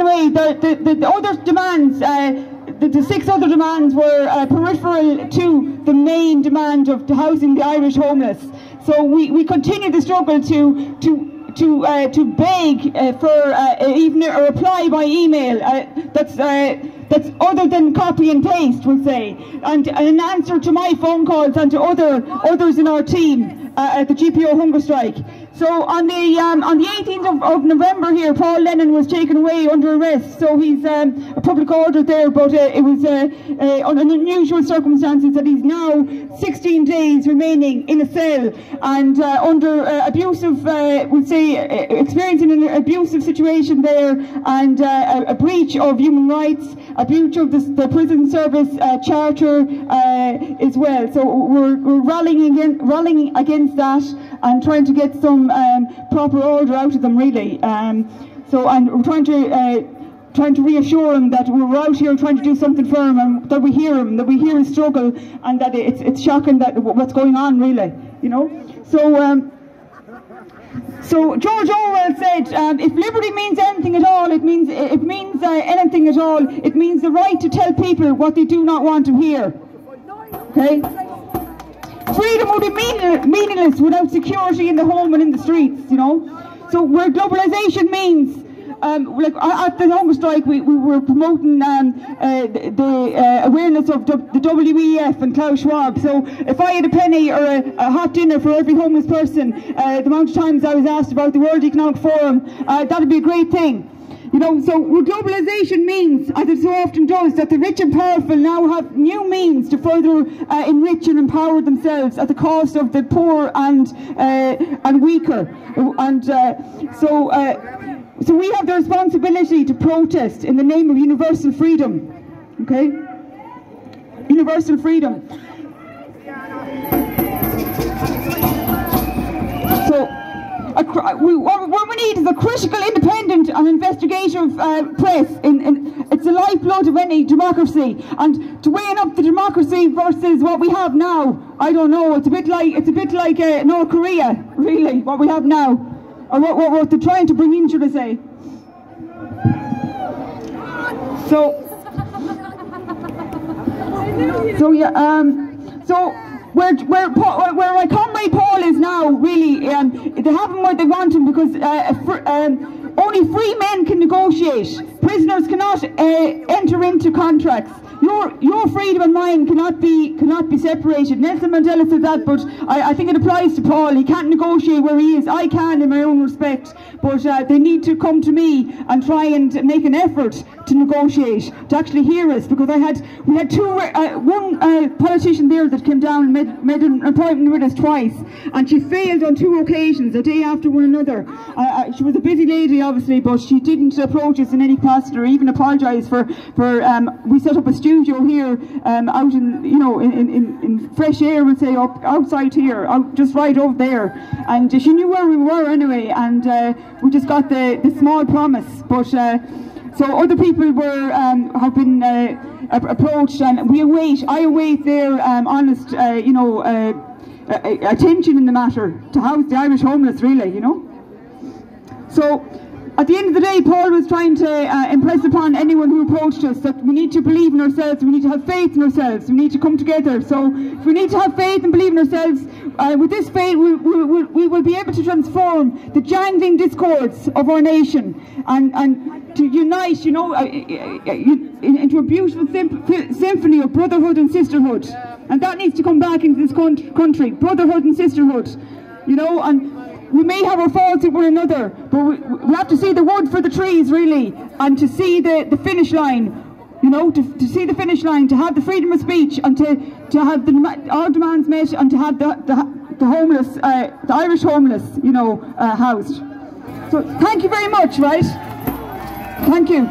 anyway, the other demands, the 6 other demands were peripheral to the main demand of housing the Irish homeless. So we continue the struggle to beg for even a reply by email that's other than copy and paste, we'll say, and an answer to my phone calls and to others in our team at the GPO hunger strike. So on the 18th of November here, Paul Lennon was taken away under arrest. So he's a public order there, but it was under unusual circumstances that he's now 16 days remaining in a cell and under abusive, we'll say, experiencing an abusive situation there, and a breach of human rights, a breach of the prison service charter as well. So we're rallying against that and trying to get some proper order out of them, really. So, and we're trying to reassure him that we're out here trying to do something for him, and that we hear him, that we hear his struggle, and that it's shocking that what's going on, really, you know. So George Orwell said, if liberty means anything at all, it means anything at all. It means the right to tell people what they do not want to hear. Okay. Freedom would be meaningless without security in the home and in the streets, you know. So where globalization means, like at the hunger strike, we were promoting the awareness of the WEF and Klaus Schwab. So if I had a penny or a hot dinner for every homeless person, the amount of times I was asked about the World Economic Forum, that would be a great thing. You know, so what globalization means, as it so often does, that the rich and powerful now have new means to further enrich and empower themselves at the cost of the poor and weaker. And so we have the responsibility to protest in the name of universal freedom. Okay? Universal freedom. So what we need is a critical, independent and investigative press. It's the lifeblood of any democracy, and to weigh up the democracy versus what we have now, I don't know. It's a bit like North Korea, really, what we have now, or what they're trying to bring in, should I say? So yeah. So. Where my comrade Paul is now, really, they have him where they want him, because only free men can negotiate. Prisoners cannot enter into contracts. Your freedom and mine cannot be separated. Nelson Mandela said that, but I think it applies to Paul. He can't negotiate where he is. I can, in my own respect, but they need to come to me and try and make an effort to negotiate, to actually hear us, because we had one politician there that came down and made an appointment with us twice, and she failed on 2 occasions, a day after one another. She was a busy lady, obviously, but she didn't approach us in any capacity or even apologise for we set up a studio here out in fresh air, we'll say, up outside here, just right over there, and she knew where we were anyway, and we just got the small promise. But so other people have been approached, and I await their honest attention in the matter to house the Irish homeless, really, you know. So at the end of the day, Paul was trying to impress upon anyone who approached us that we need to believe in ourselves, we need to have faith in ourselves, we need to come together. So if we need to have faith and believe in ourselves, with this faith we will be able to transform the jangling discords of our nation and to unite, you know, into a beautiful symphony of brotherhood and sisterhood. And that needs to come back into this country, brotherhood and sisterhood, you know. And we may have our faults with one another, but we have to see the wood for the trees, really, and to see the finish line, you know, to see the finish line, to have the freedom of speech, and to have our demands met, and to have the homeless, the Irish homeless, you know, housed. So thank you very much, right? Thank you.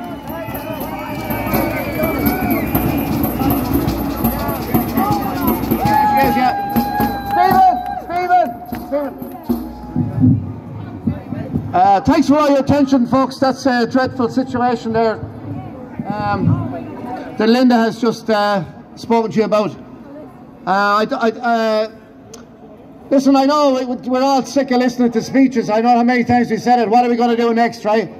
Stephen. Thanks for all your attention, folks. That's a dreadful situation there that Linda has just spoken to you about. Listen, I know we're all sick of listening to speeches. I know how many times we said it. What are we going to do next, right?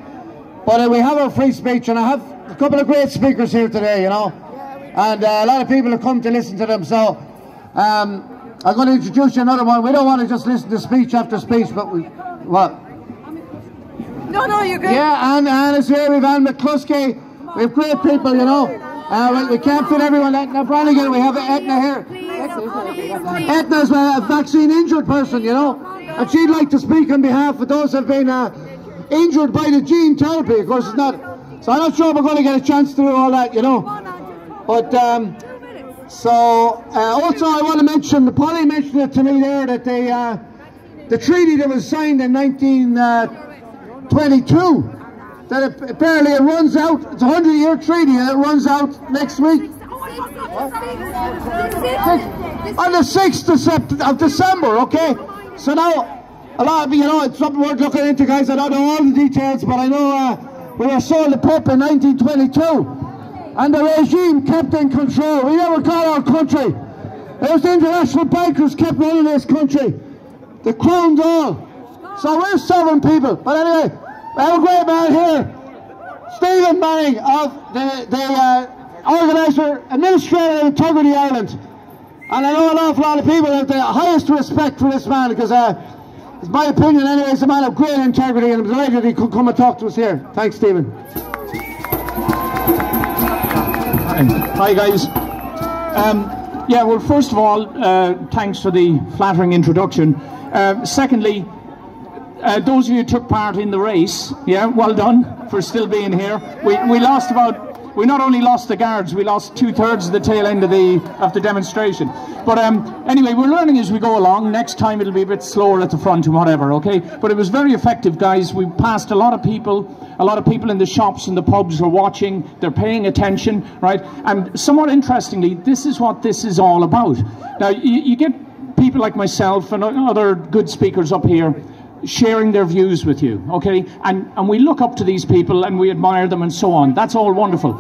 But we have our free speech, and I have a couple of great speakers here today, you know, and a lot of people have come to listen to them. So I'm going to introduce you another one. We don't want to just listen to speech after speech, but what? No, you're good. Yeah, and is here. We've Anne McCluskey. We have great people, you know. We can't fit everyone. Now, Brannigan, we have Etna here. Etna's a vaccine-injured person, you know, and she'd like to speak on behalf of those who have been injured by the gene therapy. Of course, it's not. So I'm not sure we're going to get a chance to do all that, you know. But also I want to mention, Polly mentioned it to me there, that the treaty that was signed in 1922. That apparently it runs out, it's a 100-year treaty and it runs out next week. On the 6th of December, okay? So now, a lot of you know, it's something worth looking into, guys. I don't know all the details, but I know we were sold the Pope in 1922. And the regime kept in control. We never got our country. It was the international bankers kept running this country. The crowned all. So we're sovereign people. But anyway, we have a great man here, Stephen Manning of the organiser, Administrator of Integrity Ireland. And I know an awful lot of people have the highest respect for this man because, in my opinion anyway, he's a man of great integrity, and I'm delighted he could come and talk to us here. Thanks, Stephen. Hi, guys. Yeah, well, first of all, thanks for the flattering introduction. Secondly, those of you who took part in the race, yeah, well done for still being here. We lost we not only lost the guards, we lost 2/3 of the tail end of the demonstration. But anyway, we're learning as we go along. Next time it'll be a bit slower at the front and whatever, okay? But it was very effective, guys. We passed a lot of people in the shops and the pubs are watching, they're paying attention, right? And somewhat interestingly, this is what this is all about. Now, you get people like myself and other good speakers up here sharing their views with you, okay? And we look up to these people and we admire them and so on. That's all wonderful.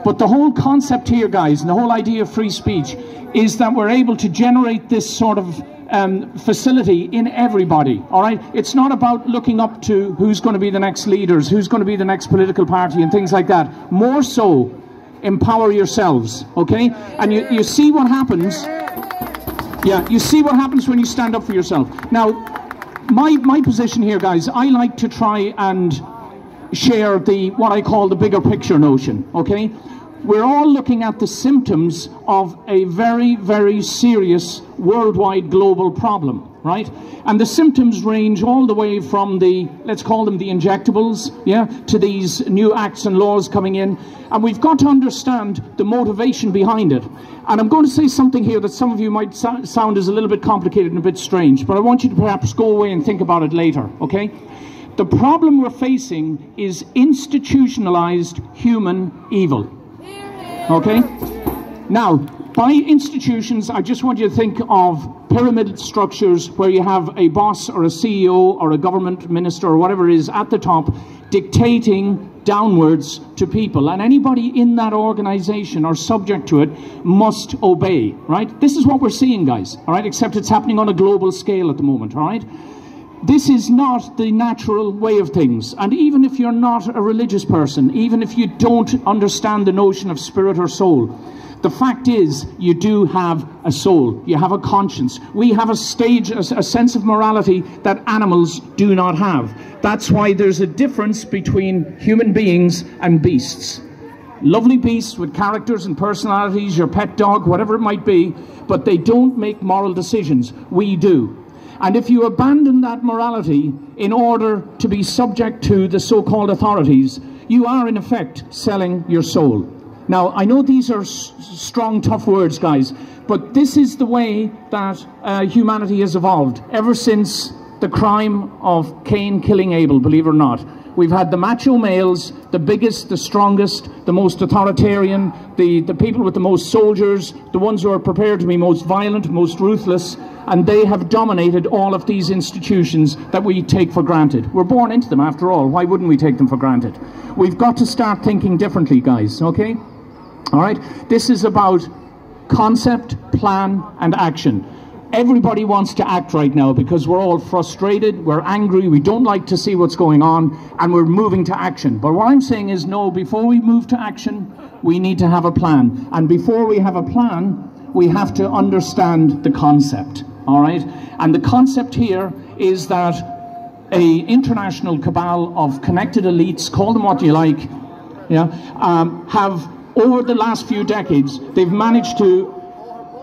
But the whole concept here, guys, and the whole idea of free speech is that we're able to generate this sort of facility in everybody, all right? It's not about looking up to who's going to be the next leaders, who's going to be the next political party and things like that. More so, empower yourselves, okay? And you see what happens. Yeah, you see what happens when you stand up for yourself. Now, my position here, guys, I like to try and share what I call the bigger picture notion, okay? We're all looking at the symptoms of a very, very serious worldwide global problem, right? And the symptoms range all the way from let's call them the injectables, yeah, to these new acts and laws coming in. And we've got to understand the motivation behind it. And I'm going to say something here that some of you might sound as a little bit complicated and a bit strange, but I want you to perhaps go away and think about it later, okay? The problem we're facing is institutionalized human evil. Okay? Now, by institutions, I just want you to think of pyramid structures where you have a boss or a CEO or a government minister or whatever it is at the top dictating downwards to people, and anybody in that organization or subject to it must obey, right? This is what we're seeing, guys, all right? Except it's happening on a global scale at the moment, all right? This is not the natural way of things. And even if you're not a religious person, even if you don't understand the notion of spirit or soul, the fact is you do have a soul. You have a conscience. We have a sense of morality that animals do not have. That's why there's a difference between human beings and beasts. Lovely beasts with characters and personalities, your pet dog, whatever it might be, but they don't make moral decisions. We do. And if you abandon that morality in order to be subject to the so-called authorities, you are in effect selling your soul. Now, I know these are strong, tough words, guys, but this is the way that humanity has evolved ever since the crime of Cain killing Abel, believe it or not. We've had the macho males, the biggest, the strongest, the most authoritarian, the people with the most soldiers, the ones who are prepared to be most violent, most ruthless, and they have dominated all of these institutions that we take for granted. We're born into them, after all. Why wouldn't we take them for granted? We've got to start thinking differently, guys, okay? All right? This is about concept, plan, and action. everybody wants to act right now because we're all frustrated, we're angry, we don't like to see what's going on, and we're moving to action. But what I'm saying is, no, before we move to action, we need to have a plan. And before we have a plan, we have to understand the concept, all right? And the concept here is that an international cabal of connected elites, call them what you like, yeah, have, over the last few decades, they've managed to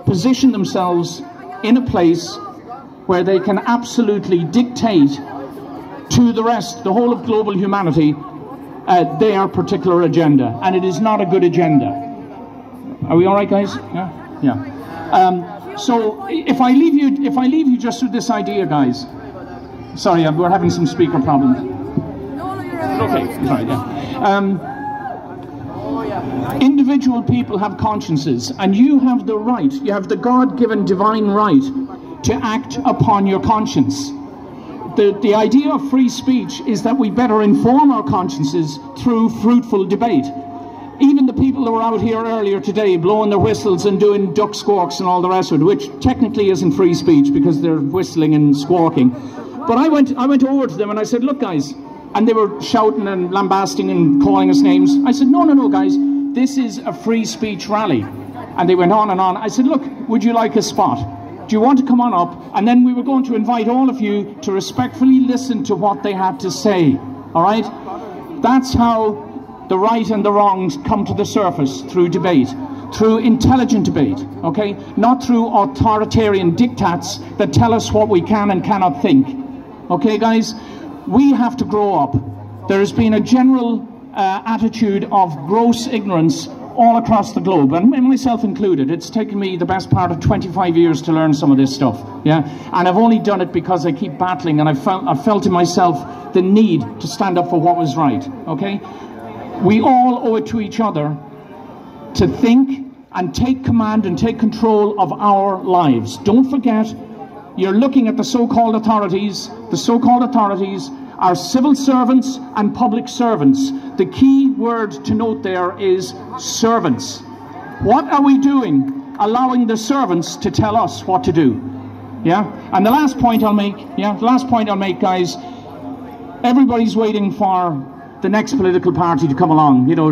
position themselves in a place where they can absolutely dictate to the rest, the whole of global humanity, their particular agenda, and it is not a good agenda. Are we all right, guys? Yeah, yeah. So if I leave you just with this idea, guys. Sorry, we're having some speaker problems. Okay, sorry. Yeah. Individual people have consciences, and you have the right, you have the God-given divine right to act upon your conscience. The idea of free speech is that we better inform our consciences through fruitful debate. Even the people that were out here earlier today blowing their whistles and doing duck squawks and all the rest of it, which technically isn't free speech because they're whistling and squawking. But I went over to them and I said, look guys, and they were shouting and lambasting and calling us names. I said, no guys, this is a free speech rally. And they went on and on. I said, look, would you like a spot? Do you want to come on up? And then we were going to invite all of you to respectfully listen to what they had to say. All right? That's how the right and the wrongs come to the surface, through debate, through intelligent debate, okay? Not through authoritarian diktats that tell us what we can and cannot think. Okay, guys? We have to grow up. There has been a general attitude of gross ignorance all across the globe, and myself included. It's taken me the best part of 25 years to learn some of this stuff, yeah? And I've only done it because I keep battling, and I felt in myself the need to stand up for what was right, okay? We all owe it to each other to think and take command and take control of our lives. Don't forget, you're looking at the so-called authorities. The so-called authorities are civil servants and public servants. The key word to note there is servants. What are we doing? Allowing the servants to tell us what to do. Yeah? And the last point I'll make, guys, everybody's waiting for the next political party to come along, you know,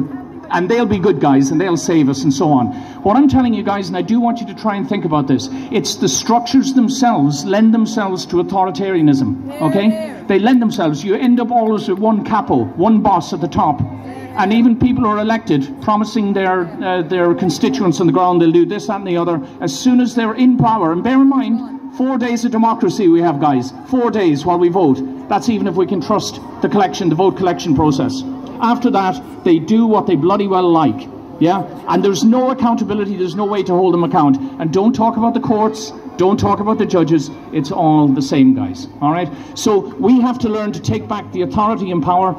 and they'll be good guys and they'll save us and so on. What I'm telling you guys, and I do want you to try and think about this, it's the structures themselves lend themselves to authoritarianism, okay? They lend themselves. You end up always with one capo, one boss at the top. And even people who are elected, promising their constituents on the ground they'll do this, that and the other, as soon as they're in power, and bear in mind, 4 days of democracy we have, guys, 4 days while we vote. That's even if we can trust the vote collection process. After that, they do what they bloody well like, yeah? And there's no accountability, there's no way to hold them account. And don't talk about the courts, don't talk about the judges, it's all the same, guys, all right? So we have to learn to take back the authority and power.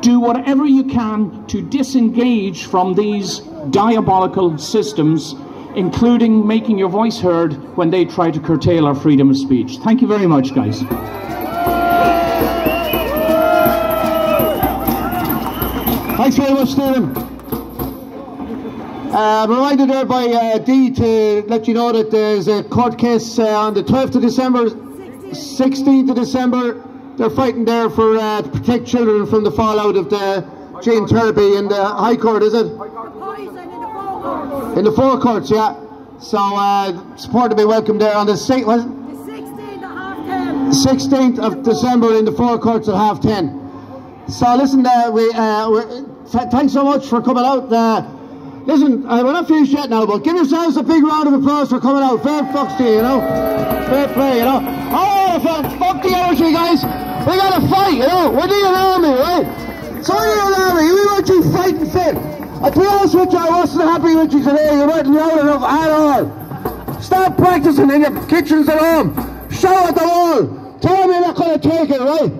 Do whatever you can to disengage from these diabolical systems, including making your voice heard when they try to curtail our freedom of speech. Thank you very much, guys. Thanks very much, Stephen. I'm reminded there by Dee to let you know that there's a court case on the 12th of December, 16th of December. They're fighting there for to protect children from the fallout of the gene therapy in the High Court, is it? In the forecourts, yeah. So support to be welcome there on the 16th at 10:30. 16th of December in the forecourts at 10:30. So listen, thanks so much for coming out. Listen, we're not finished yet now, but give yourselves a big round of applause for coming out. Fair fucks to you, you know. Fair play, you know. Oh, fuck the energy, guys. We gotta fight, you know. We're the army, right? So we're the army. We want you fighting fit. To be honest with you, I wasn't happy with you today. You weren't loud enough at all. Stop practicing in your kitchens at home. Shout at the wall. Tell them you're not going to take it, right?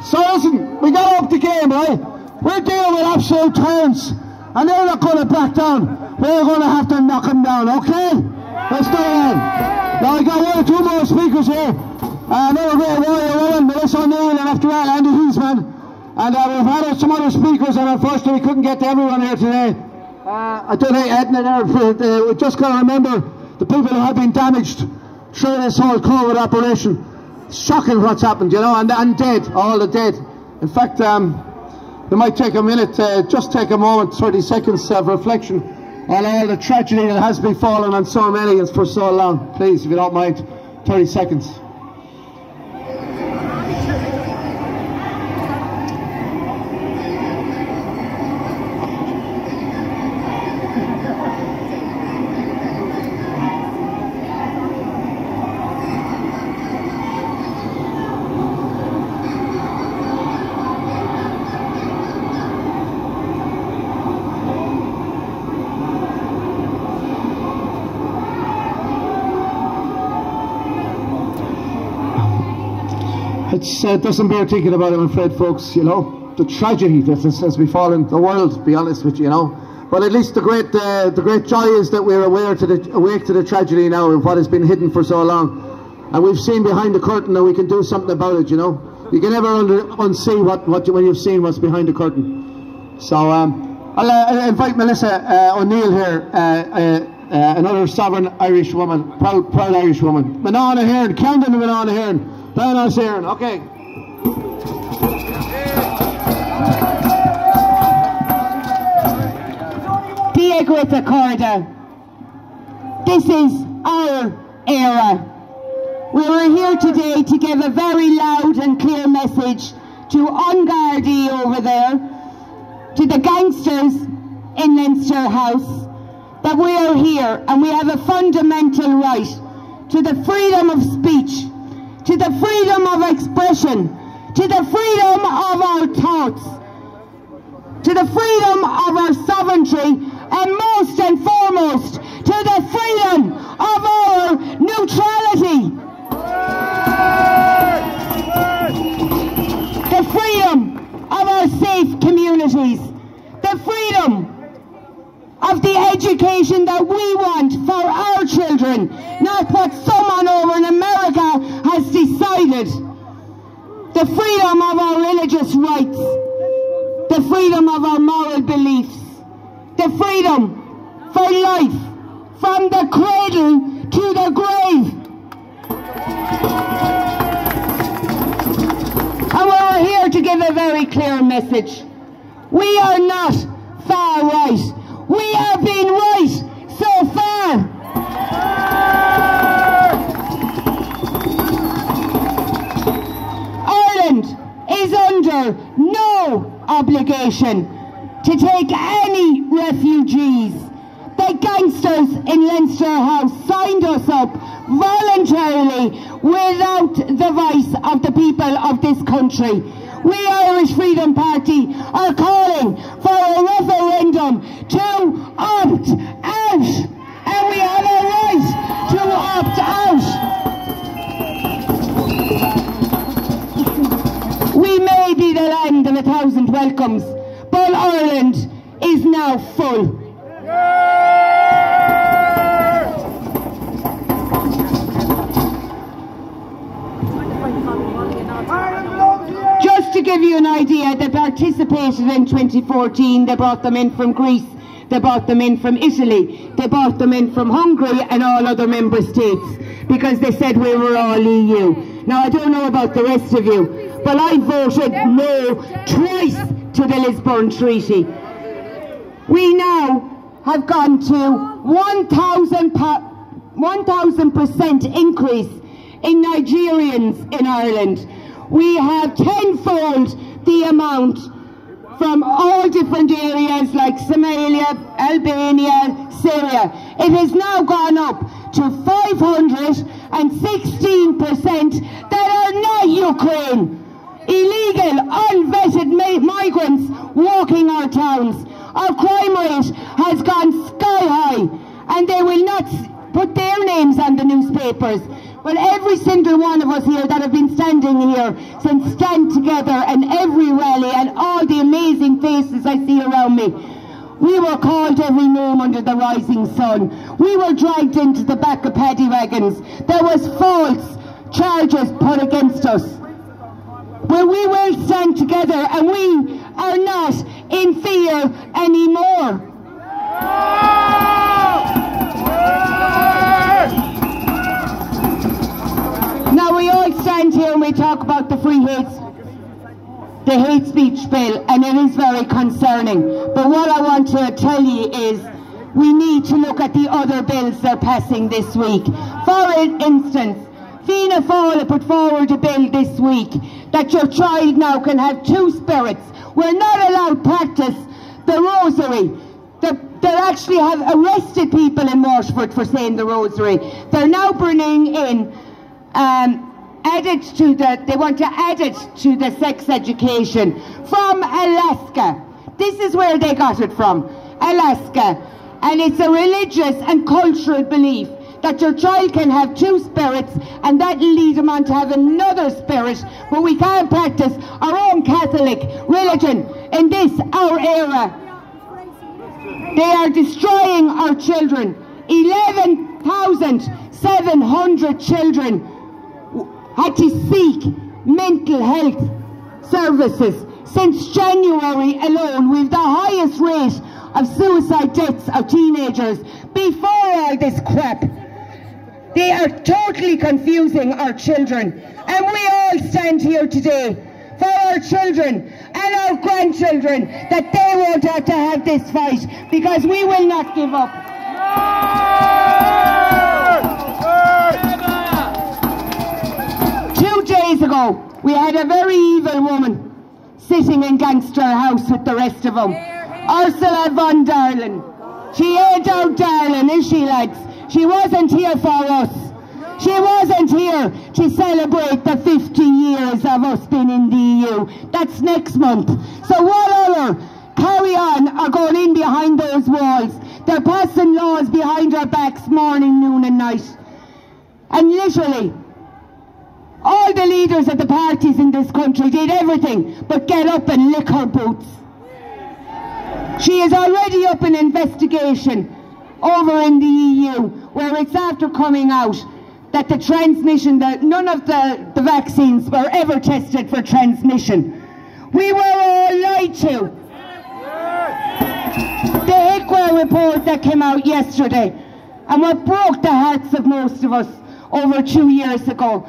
So listen, we got up the game, right? We're dealing with absolute tyrants, and they're not going to back down. We're going to have to knock them down, okay? Let's do it. Now I got 1 or 2 more speakers here. Another great warrior woman, Melissa O'Neill, and after that, Andy Huseman. And we've had some other speakers, and unfortunately we couldn't get to everyone here today. I don't think Edna there, we just got to remember the people who have been damaged through this whole COVID operation. Shocking what's happened, you know, and dead, all the dead. In fact, we might take a minute, just take a moment, 30 seconds of reflection on all the tragedy that has befallen on so many and for so long. Please, if you don't mind, 30 seconds. It doesn't bear thinking about it, I'm afraid, folks, you know, the tragedy that has befallen the world, to be honest with you, you know. But at least the great joy is that we're awake to the tragedy now and what has been hidden for so long. And we've seen behind the curtain and we can do something about it, you know. You can never unsee when you've seen what's behind the curtain. So I'll invite Melissa O'Neill here, another sovereign Irish woman, proud Irish woman. Manon Ahern, Camden Manon Ahern. Banos Aaron, okay. Dia Greta Corda. This is our era. We were here today to give a very loud and clear message to An Gardaí over there, to the gangsters in Leinster House, that we are here and we have a fundamental right to the freedom of speech, to the freedom of expression, to the freedom of our thoughts, to the freedom of our sovereignty, and most and foremost, to the freedom of our neutrality. The freedom of our safe communities, the freedom of the education that we want for our children, not what someone over in America has decided. The freedom of our religious rights, the freedom of our moral beliefs, the freedom for life from the cradle to the grave. And we're here to give a very clear message. We are not far right. We have been right so far. Ireland is under no obligation to take any refugees. The gangsters in Leinster House signed us up voluntarily without the voice of the people of this country. We, Irish Freedom Party, are calling for a referendum to opt out, and we have a right to opt out. We may be the land of 1,000 welcomes, but Ireland is now full. Just to give you an idea, they participated in 2014, they brought them in from Greece, they brought them in from Italy, they brought them in from Hungary and all other member states, because they said we were all EU. Now I don't know about the rest of you, but I voted no twice to the Lisbon Treaty. We now have gone to 1,000% increase in Nigerians in Ireland. We have tenfold the amount from all different areas like Somalia, Albania, Syria. It has now gone up to 516% that are not Ukraine. Illegal, unvetted migrants walking our towns. Our crime rate has gone sky high, and they will not put their names on the newspapers. But every single one of us here that have been standing here since Stand Together and every rally and all the amazing faces I see around me, we were called every name under the rising sun. We were dragged into the back of paddy wagons. There was false charges put against us. Well, we will stand together, and we are not in fear anymore. stand here and we talk about the hate speech bill, and it is very concerning. But what I want to tell you is we need to look at the other bills they're passing this week. For instance, Fianna Fáil put forward a bill this week that your child now can have 2 spirits. We're not allowed to practice the rosary. They actually have arrested people in Waterford for saying the rosary. They're now bringing in they want to add it to the sex education from Alaska. This is where they got it from, Alaska. And it's a religious and cultural belief that your child can have 2 spirits, and that will lead them on to have another spirit, but we can't practice our own Catholic religion in this, our era. They are destroying our children. 11,700 children had to seek mental health services. Since January alone, we've the highest rate of suicide deaths of teenagers before all this crap. They are totally confusing our children, and we all stand here today for our children and our grandchildren, that they won't have to have this fight, because we will not give up. 2 days ago, we had a very evil woman sitting in Gangster House with the rest of them. Ursula von der Leyen. She ain't out darling, is she, lads? She wasn't here for us. She wasn't here to celebrate the 50 years of us being in the EU. That's next month. So what other carry on are going in behind those walls? They're passing laws behind our backs morning, noon and night. And literally, all the leaders of the parties in this country did everything but get up and lick her boots. She is already up an investigation over in the EU, where it's after coming out that the transmission, that none of the vaccines were ever tested for transmission. We were all lied to. The HIQA report that came out yesterday, and what broke the hearts of most of us over 2 years ago,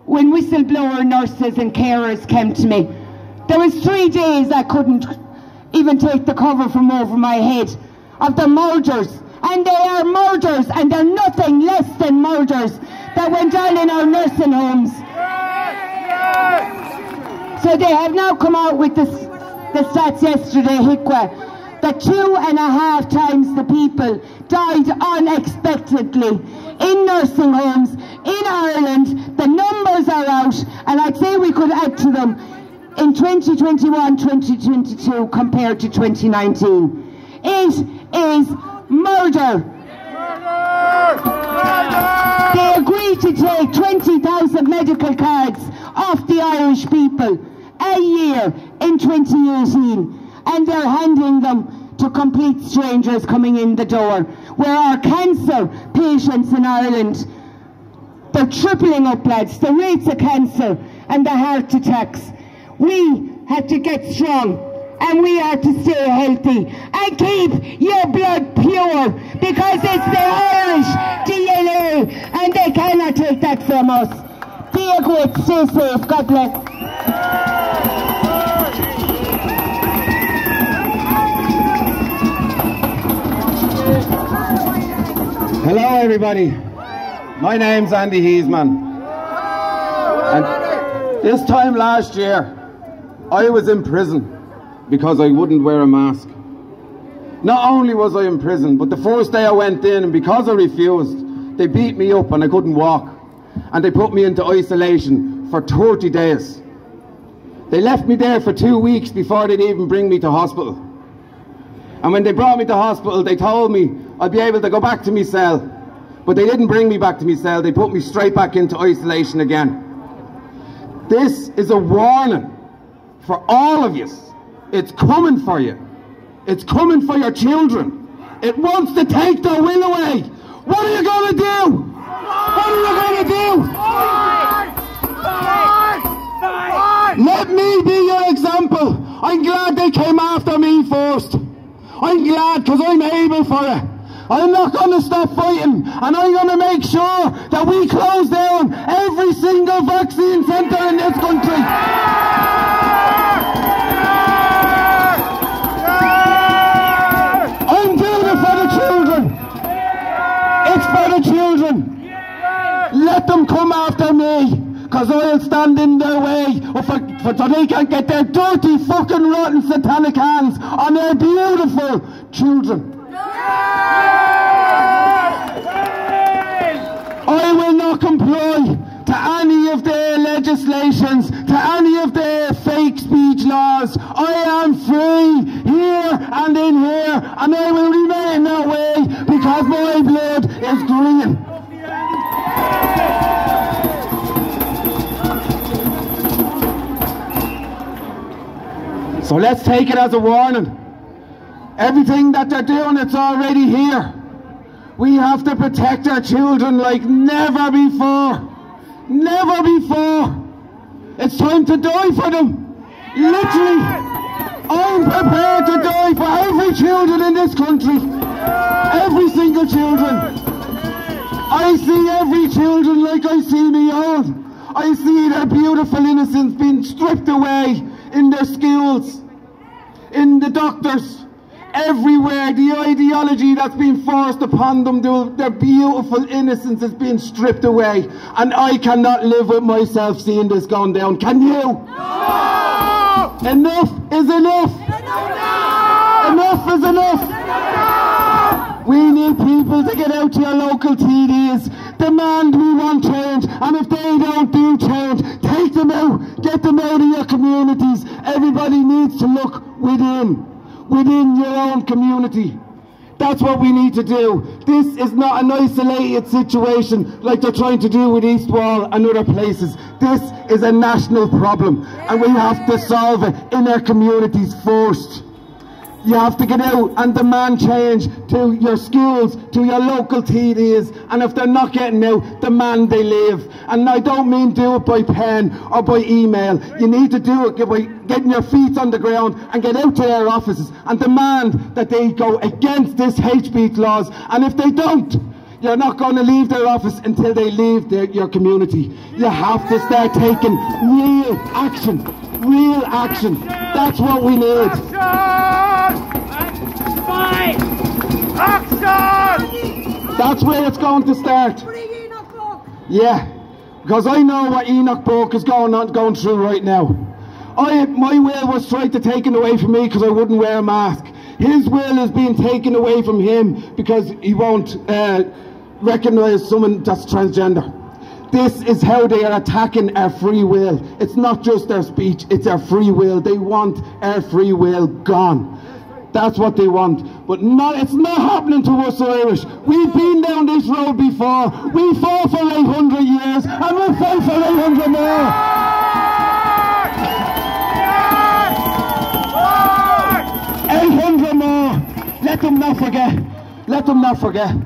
when whistleblower nurses and carers came to me. There was 3 days I couldn't even take the cover from over my head of the murders. And they are murders, and they're nothing less than murders that went on in our nursing homes. So they have now come out with the stats yesterday, HIQA, that 2.5 times the people died unexpectedly in nursing homes in Ireland. The numbers are out, and I'd say we could add to them in 2021, 2022 compared to 2019. It is murder. They agreed to take 20,000 medical cards off the Irish people a year in 2018, and they're handing them to complete strangers coming in the door. Where our cancer patients in Ireland, they're tripling up, lads, the rates of cancer and the heart attacks. We have to get strong, and we are to stay healthy and keep your blood pure, because it's the Irish DNA and they cannot take that from us. Be good, stay safe, God bless. Hello everybody, my name's Andy Heisman, and this time last year I was in prison because I wouldn't wear a mask. Not only was I in prison, but the first day I went in, and because I refused, they beat me up and I couldn't walk, and they put me into isolation for 30 days. They left me there for 2 weeks before they'd even bring me to hospital. And when they brought me to hospital, they told me I'd be able to go back to my cell, but they didn't bring me back to my cell. They put me straight back into isolation again. This is a warning for all of you. It's coming for you. It's coming for your children. It wants to take their will away. What are you going to do? What are you going to do? Let me be your example. I'm glad they came after me first. I'm glad, because I'm able for it. I'm not going to stop fighting, and I'm going to make sure that we close down every single vaccine centre in this country. I'm doing it for the children. It's for the children. Let them come after me, because I'll stand in their way so they can't get their dirty, fucking, rotten, satanic hands on their beautiful children. I will not comply to any of their legislations, to any of their fake speech laws. I am free here and in here, and I will remain that way because my blood is green. So let's take it as a warning. Everything that they're doing, it's already here. We have to protect our children like never before. Never before. It's time to die for them. Literally. I'm prepared to die for every children in this country. Every single children. I see every children like I see me own. I see their beautiful innocence being stripped away in their schools, in the doctors, everywhere. The ideology that's being forced upon them, their beautiful innocence is being stripped away. And I cannot live with myself seeing this going down. Can you? No! Enough is enough! Enough is enough! We need people to get out to your local TDs, demand we want change, and if they don't do change, take them out, get them out of your communities. Everybody needs to look within your own community. That's what we need to do. This is not an isolated situation like they're trying to do with East Wall and other places. This is a national problem, and we have to solve it in our communities first. You have to get out and demand change to your schools, to your local TDs, and if they're not getting out, demand they leave. And I don't mean do it by pen or by email. You need to do it by getting your feet on the ground and get out to their offices and demand that they go against this hate speech laws. And if they don't, you're not going to leave their office until they leave your community. You have to start taking real action. Real action. That's what we need. Action! That's where it's going to start. Yeah, because I know what Enoch Burke is going through right now. My will was tried to take it away from me because I wouldn't wear a mask. His will is being taken away from him because he won't recognise someone that's transgender. This is how they are attacking our free will. It's not just their speech, it's our free will. They want our free will gone. That's what they want. But it's not happening to us Irish. We've been down this road before. We fought for 800 years and we'll fight for 800 more. 800 more. Let them not forget. Let them not forget.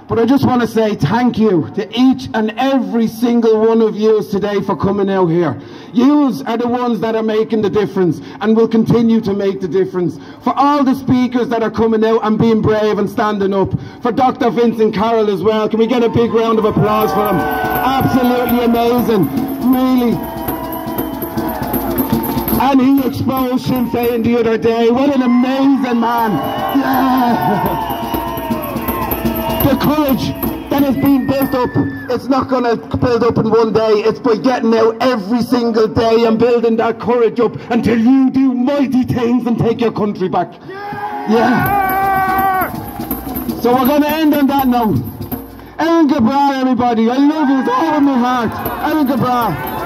But I just want to say thank you to each and every single one of you today for coming out here. Yous are the ones that are making the difference and will continue to make the difference. For all the speakers that are coming out and being brave and standing up. For Dr. Vincent Carroll as well. Can we get a big round of applause for him? Absolutely amazing. Really. And he exposed Sinn Féin the other day. What an amazing man. Yeah. The courage that has been built up, it's not going to build up in one day. It's by getting out every single day and building that courage up until you do mighty things and take your country back. Yeah. So we're going to end on that note. Erin Gabra, everybody. I love you with all of my heart. Erin Gabra.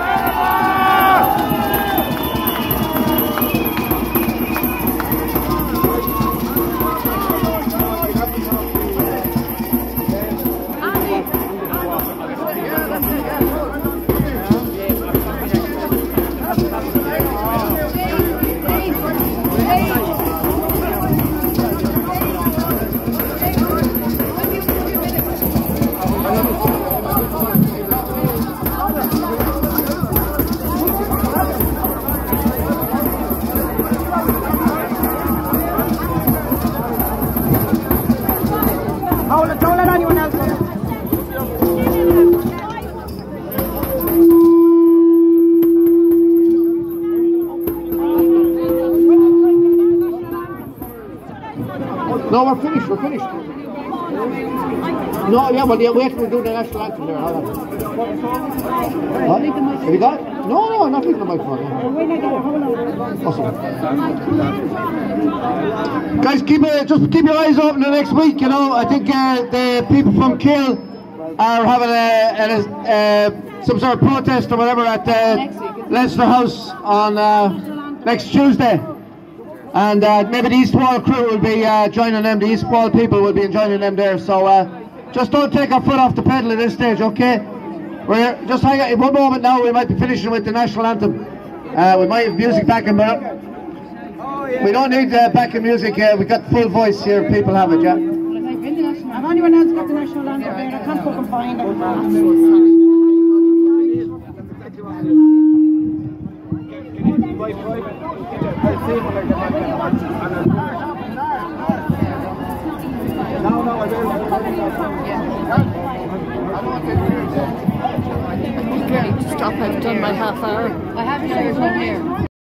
No, we're finished. We're finished. No, yeah, well, yeah, wait, we'll do the national anthem there. Hold on. What? Have you got it? No, I'm not leaving the microphone. Awesome. Guys, just keep your eyes open the next week. You know, I think the people from Kill are having some sort of protest or whatever at Leinster House on next Tuesday. And maybe the East Wall crew will be joining them. The East Wall people will be joining them there. So just don't take our foot off the pedal at this stage, okay? We're just hang on. In one moment now, we might be finishing with the national anthem. We might have music backing, but we don't need backing music. We got full voice here. People have it, yeah. Have anyone else got the national anthem there? I can't fucking find it. Stop, I've done my half hour. I have yours on here.